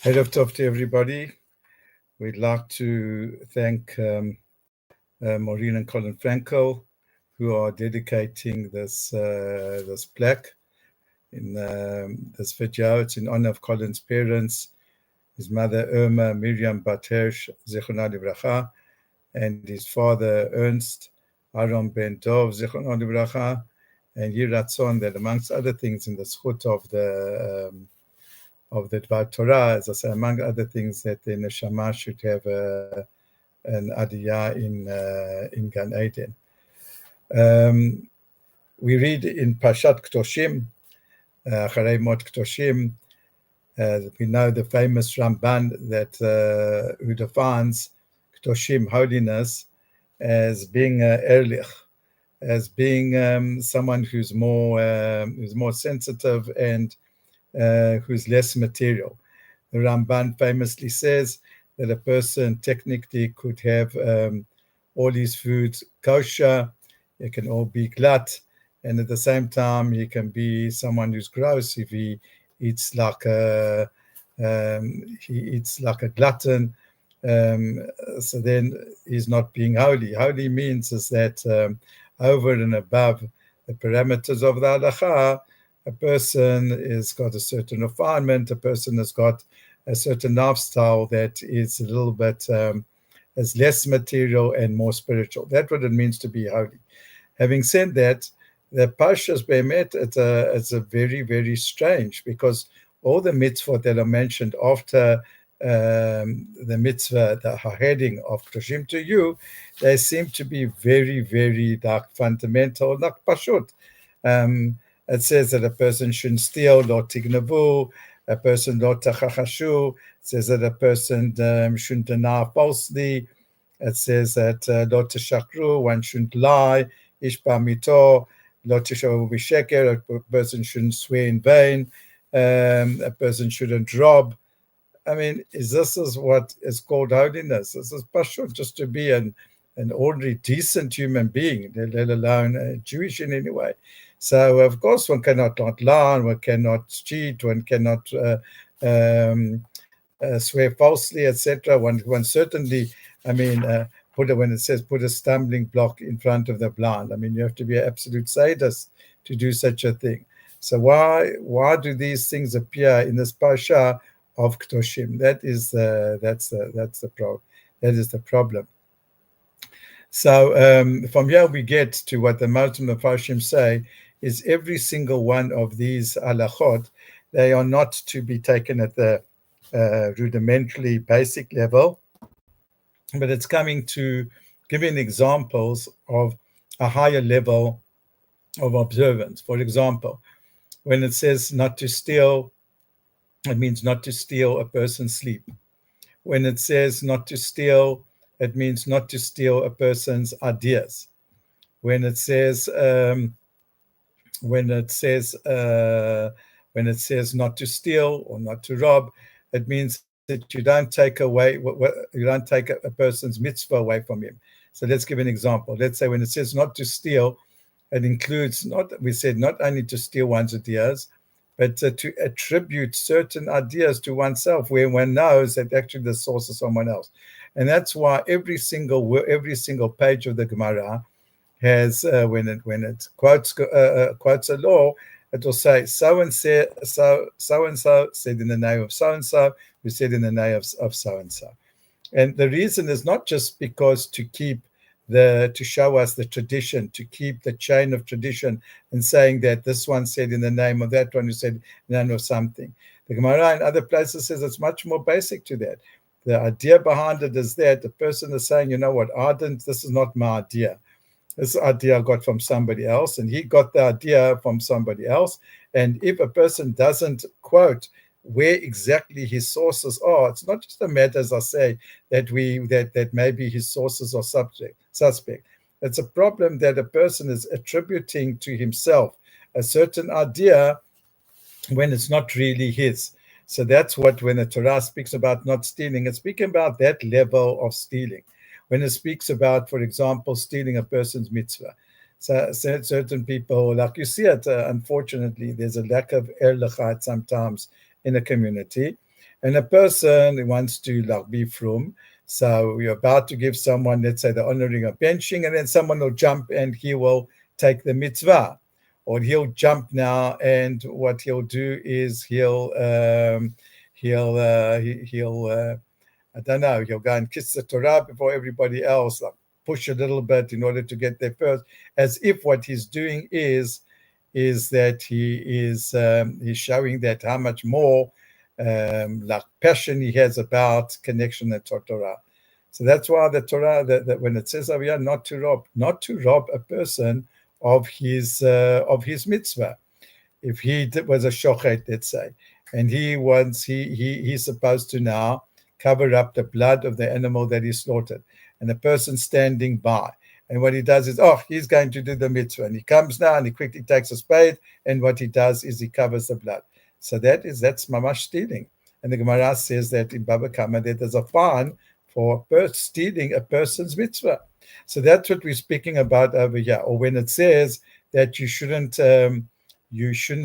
Erev Tov to everybody. We'd like to thank Maureen and Colin Franco, who are dedicating this plaque in this video. It's in honor of Colin's parents, his mother Irma Miriam Bat Hirsch, Zichronah Livracha, and his father Ernst Aaron Ben Dov, Zichronah Livracha, and Yiratzon, that amongst other things in the schut of the Dvar Torah, as I say, among other things, that the neshama should have an aliyah in Gan Eden. We read in Parshat Kedoshim, Acharé Mot-Kedoshim. We know the famous Ramban that who defines Kedoshim, holiness, as being ehrlich, as being someone who's more sensitive and who's less material. The Ramban famously says that a person technically could have all his foods kosher, it can all be glut, and at the same time he can be someone who's gross if he eats like a glutton. So then he's not being holy. Holy means is that over and above the parameters of the halakha, a person has got a certain refinement, a person has got a certain lifestyle that is a little bit is less material and more spiritual. That's what it means to be holy. Having said that, the Parshas Be'emet, it's a very, very strange, because all the mitzvot that are mentioned after the mitzvah, the heading of Kedoshim to you, they seem to be very, very like fundamental, like pashut. It says that a person shouldn't steal, lo tignavu, a person lo tachachashu. It says that a person shouldn't deny falsely. It says that lo teshakru, one shouldn't lie, ish ba'mito, lo teshavu b'sheker, a person shouldn't swear in vain, a person shouldn't rob. I mean, this is what is called holiness. This is pashut, just to be an ordinary, decent human being, let alone Jewish in any way. So, of course, one cannot not lie, one cannot cheat, one cannot swear falsely, etc. One certainly, when it says put a stumbling block in front of the blind, I mean, you have to be an absolute sadist to do such a thing. So why do these things appear in this Parsha of Kedoshim? That's the problem. So from here we get to what the Muslim Mepharshim say is every single one of these halachot, they are not to be taken at the rudimentary basic level, but it's coming to giving examples of a higher level of observance. For example, when it says not to steal, it means not to steal a person's sleep. When it says not to steal, it means not to steal a person's ideas. When it says not to steal or not to rob, it means that you don't take a person's mitzvah away from him. So let's give an example. Let's say when it says not to steal, it includes not only to steal one's ideas, but to attribute certain ideas to oneself where one knows that actually the source is someone else. And that's why every single page of the Gemara has when it quotes a law, it will say so and so said in the name of so and so, who said in the name of so and so. And the reason is not just because to show us the tradition, to keep the chain of tradition, and saying that this one said in the name of that one who said in the name of something. The Gemara in other places says it's much more basic to that. The idea behind it is that the person is saying, you know what, this is not my idea. This idea I got from somebody else, and he got the idea from somebody else. And if a person doesn't quote where exactly his sources are, it's not just a matter, as I say, that maybe his sources are suspect. It's a problem that a person is attributing to himself a certain idea when it's not really his. So that's what, when the Torah speaks about not stealing, it's speaking about that level of stealing. When it speaks about, for example, stealing a person's mitzvah. So certain people, like you see it, unfortunately, there's a lack of ehrlichkeit sometimes in the community. And a person wants to like be frum. So you're about to give someone, let's say, the honoring of benching, and then someone will jump and he will take the mitzvah, or he'll jump now, and what he'll do is he'll I don't know, he'll go and kiss the Torah before everybody else, like push a little bit in order to get there first, as if what he's doing is that he's showing that how much more like passion he has about connection to Torah. So that's why the Torah, that when it says over here, not to rob a person of his mitzvah. If he was a shochet, let's say, and he's supposed to now cover up the blood of the animal that he slaughtered, and the person standing by. And what he does is, he's going to do the mitzvah. And he comes now and he quickly takes a spade. And what he does is he covers the blood. So that's mamash stealing. And the Gemara says that in Baba Kama that there's a fine for stealing a person's mitzvah. So that's what we're speaking about over here. Or when it says that you shouldn't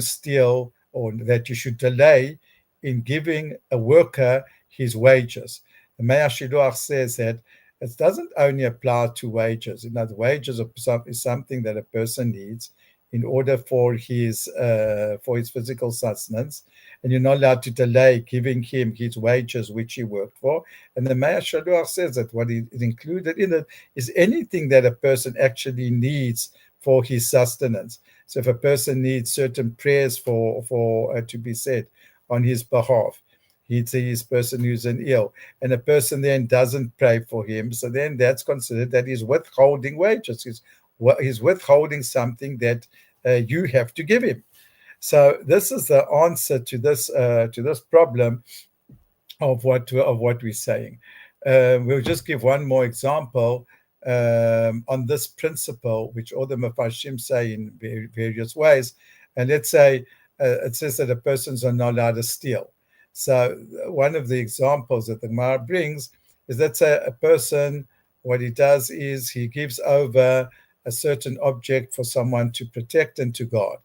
steal, or that you should delay in giving a worker his wages. The Meir Shiluach says that it doesn't only apply to wages. You know, the wages is something that a person needs in order for his physical sustenance, and you're not allowed to delay giving him his wages which he worked for. And the Meir Shiluach says that what is included in it is anything that a person actually needs for his sustenance. So if a person needs certain prayers for to be said on his behalf, he'd see his person who's an ill, and a person then doesn't pray for him, so then that's considered that he's withholding wages. He's withholding something that you have to give him. So this is the answer to this problem of what we're saying. We'll just give one more example on this principle, which all the Mefarshim say in various ways. And let's say it says that a person's are not allowed to steal. So one of the examples that the Gemara brings is, let's say a person, what he does is he gives over a certain object for someone to protect and to guard.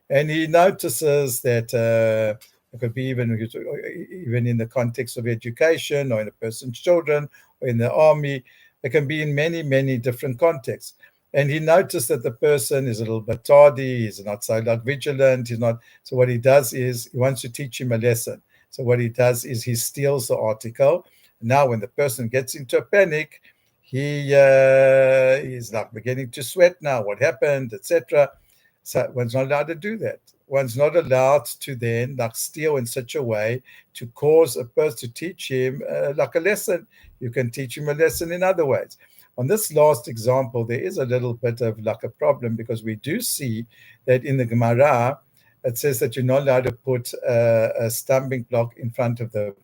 And he notices that it could be even in the context of education, or in a person's children, or in the army. It can be in many, many different contexts. And he noticed that the person is a little bit tardy, he's not so vigilant, he's not. So what he does is he wants to teach him a lesson. So what he does is he steals the article. Now, when the person gets into a panic, he's like beginning to sweat now. What happened, etc. So one's not allowed to do that. One's not allowed to then like steal in such a way to cause a person to teach him like a lesson. You can teach him a lesson in other ways. On this last example, there is a little bit of like a problem, because we do see that in the Gemara, it says that you're not allowed to put a stumbling block in front of the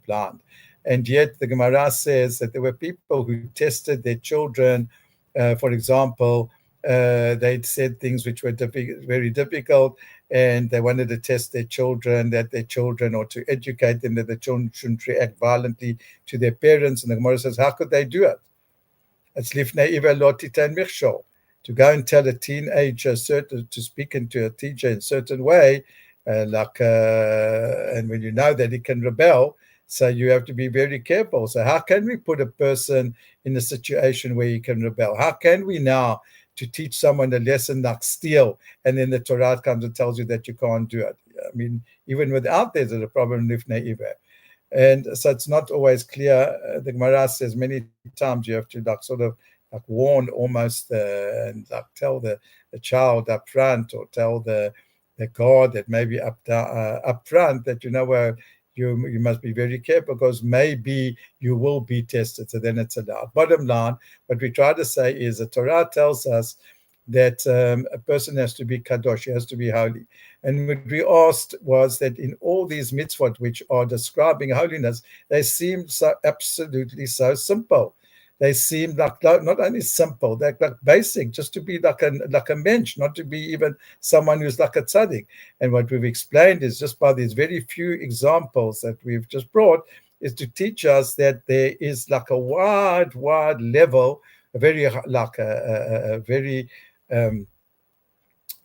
blind. And yet the Gemara says that there were people who tested their children. For example, they'd said things which were very difficult, and they wanted to test their children, or to educate them that the children shouldn't react violently to their parents. And the Gemara says, how could they do it? It's lifnei iver lo titen michshol. To go and tell a teenager to speak into a teacher in a certain way, and when you know that he can rebel, so you have to be very careful. So how can we put a person in a situation where he can rebel? How can we now to teach someone a lesson like steal, and then the Torah comes and tells you that you can't do it? I mean, even without there's a problem lifnei iver. And so it's not always clear. The Gemara says many times you have to warn almost and tell the child up front, or tell the guard that maybe up front that you must be very careful, because maybe you will be tested. So then it's allowed. Bottom line, what we try to say is the Torah tells us that a person has to be kadosh, he has to be holy. And what we asked was that in all these mitzvot which are describing holiness, they seem so absolutely so simple. They seem like not only simple, they're like basic, just to be like a mensch, not to be even someone who's like a tzaddik. And what we've explained is, just by these very few examples that we've just brought, is to teach us that there is like a wide level,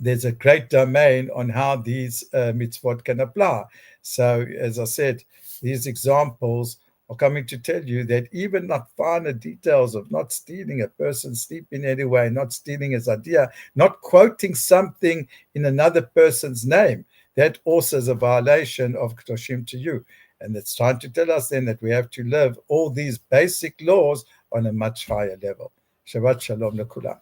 there's a great domain on how these mitzvot can apply. So, as I said, these examples are coming to tell you that even not finer details of not stealing a person's sleep in any way, not stealing his idea, not quoting something in another person's name, that also is a violation of Kedoshim to you. And it's trying to tell us then that we have to live all these basic laws on a much higher level. Shabbat Shalom Lekulam.